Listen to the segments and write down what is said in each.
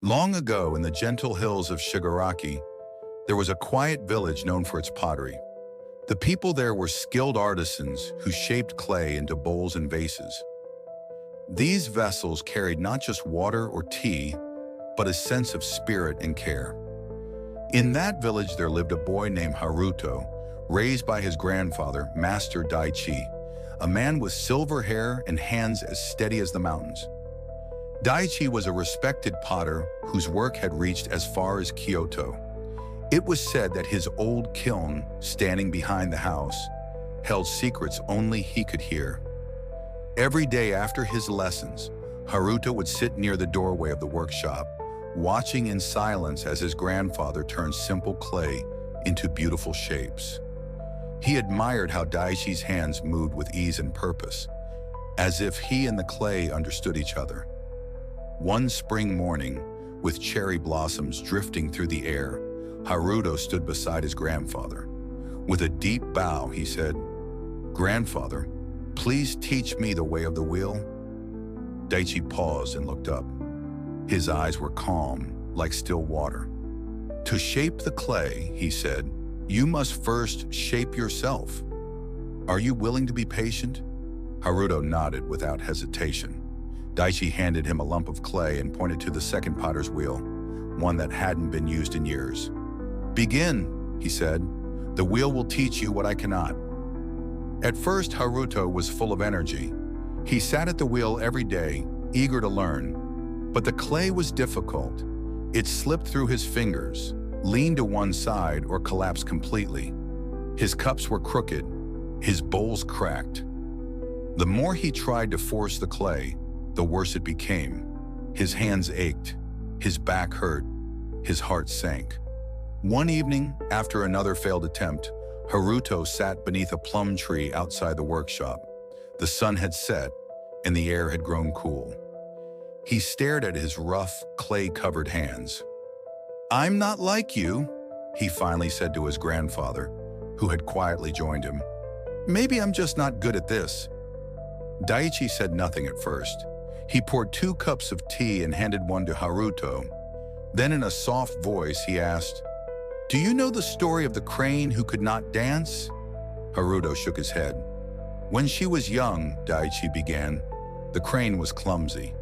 Long ago, in the gentle hills of Shigaraki, there was a quiet village known for its pottery. The people there were skilled artisans who shaped clay into bowls and vases. These vessels carried not just water or tea, but a sense of spirit and care. In that village there lived a boy named Haruto, raised by his grandfather, Master Daichi, a man with silver hair and hands as steady as the mountains. Daichi was a respected potter whose work had reached as far as Kyoto. It was said that his old kiln, standing behind the house, held secrets only he could hear. Every day after his lessons, Haruto would sit near the doorway of the workshop, watching in silence as his grandfather turned simple clay into beautiful shapes. He admired how Daichi's hands moved with ease and purpose, as if he and the clay understood each other. One spring morning, with cherry blossoms drifting through the air, Haruto stood beside his grandfather. With a deep bow, he said, "Grandfather, please teach me the way of the wheel." Daichi paused and looked up. His eyes were calm, like still water. "To shape the clay," he said, "you must first shape yourself. Are you willing to be patient?" Haruto nodded without hesitation. Daichi handed him a lump of clay and pointed to the second potter's wheel, one that hadn't been used in years. "Begin," he said. "The wheel will teach you what I cannot." At first, Haruto was full of energy. He sat at the wheel every day, eager to learn. But the clay was difficult. It slipped through his fingers, leaned to one side, or collapsed completely. His cups were crooked, his bowls cracked. The more he tried to force the clay, the worse it became. His hands ached, his back hurt, his heart sank. One evening, after another failed attempt, Haruto sat beneath a plum tree outside the workshop. The sun had set, and the air had grown cool. He stared at his rough, clay-covered hands. "I'm not like you," he finally said to his grandfather, who had quietly joined him. "Maybe I'm just not good at this." Daichi said nothing at first. He poured 2 cups of tea and handed one to Haruto. Then in a soft voice, he asked, "Do you know the story of the crane who could not dance?" Haruto shook his head. "When she was young," Daichi began, "the crane was clumsy.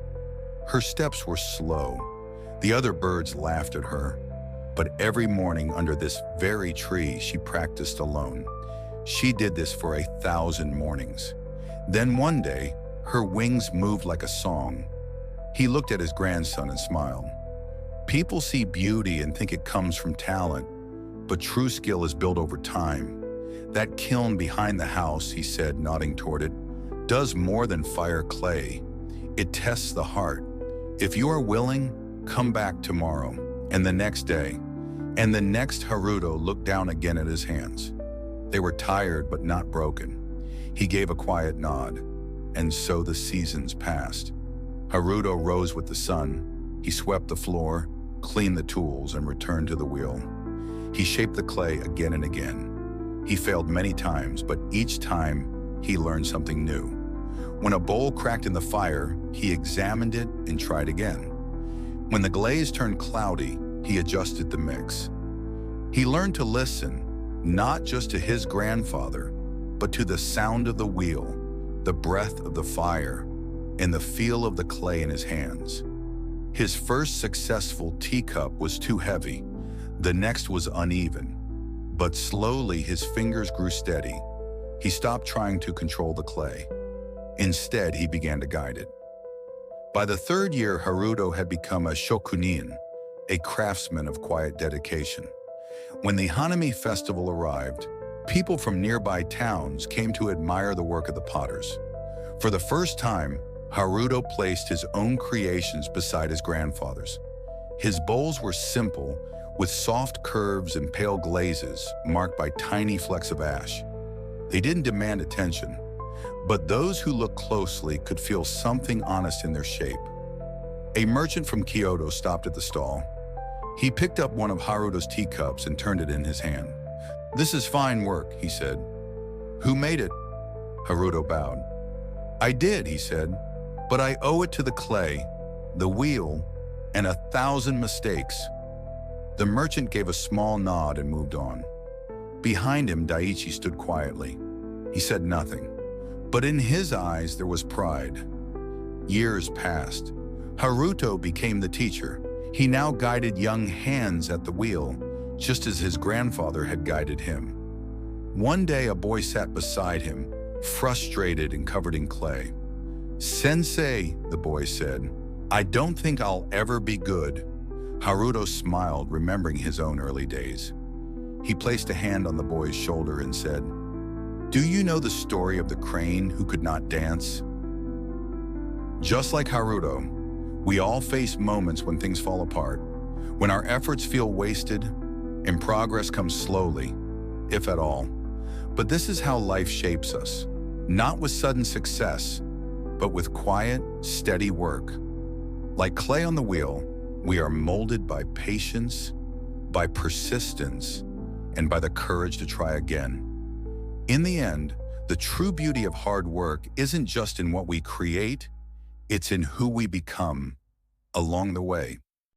Her steps were slow. The other birds laughed at her. But every morning under this very tree, she practiced alone. She did this for 1,000 mornings. Then one day, her wings moved like a song." He looked at his grandson and smiled. "People see beauty and think it comes from talent, but true skill is built over time. That kiln behind the house," he said, nodding toward it, "does more than fire clay. It tests the heart. If you are willing, come back tomorrow, and the next day." And the next, Haruto looked down again at his hands. They were tired but not broken. He gave a quiet nod, and so the seasons passed. Haruto rose with the sun. He swept the floor, cleaned the tools, and returned to the wheel. He shaped the clay again and again. He failed many times, but each time he learned something new. When a bowl cracked in the fire, he examined it and tried again. When the glaze turned cloudy, he adjusted the mix. He learned to listen, not just to his grandfather, but to the sound of the wheel, the breath of the fire, and the feel of the clay in his hands. His first successful teacup was too heavy. The next was uneven. But slowly his fingers grew steady. He stopped trying to control the clay. Instead, he began to guide it. By the 3rd year, Haruto had become a shokunin, a craftsman of quiet dedication. When the Hanami festival arrived, people from nearby towns came to admire the work of the potters. For the first time, Haruto placed his own creations beside his grandfather's. His bowls were simple, with soft curves and pale glazes marked by tiny flecks of ash. They didn't demand attention, but those who looked closely could feel something honest in their shape. A merchant from Kyoto stopped at the stall. He picked up one of Haruto's teacups and turned it in his hand. "This is fine work," he said. "Who made it?" Haruto bowed. "I did," he said, "but I owe it to the clay, the wheel, and 1,000 mistakes. The merchant gave a small nod and moved on. Behind him, Daichi stood quietly. He said nothing, but in his eyes there was pride. Years passed. Haruto became the teacher. He now guided young hands at the wheel, just as his grandfather had guided him. One day, a boy sat beside him, frustrated and covered in clay. "Sensei," the boy said, "I don't think I'll ever be good." Haruto smiled, remembering his own early days. He placed a hand on the boy's shoulder and said, "Do you know the story of the crane who could not dance?" Just like Haruto, we all face moments when things fall apart, when our efforts feel wasted and progress comes slowly, if at all. But this is how life shapes us, not with sudden success, but with quiet, steady work. Like clay on the wheel, we are molded by patience, by persistence, and by the courage to try again. In the end, the true beauty of hard work isn't just in what we create, it's in who we become along the way.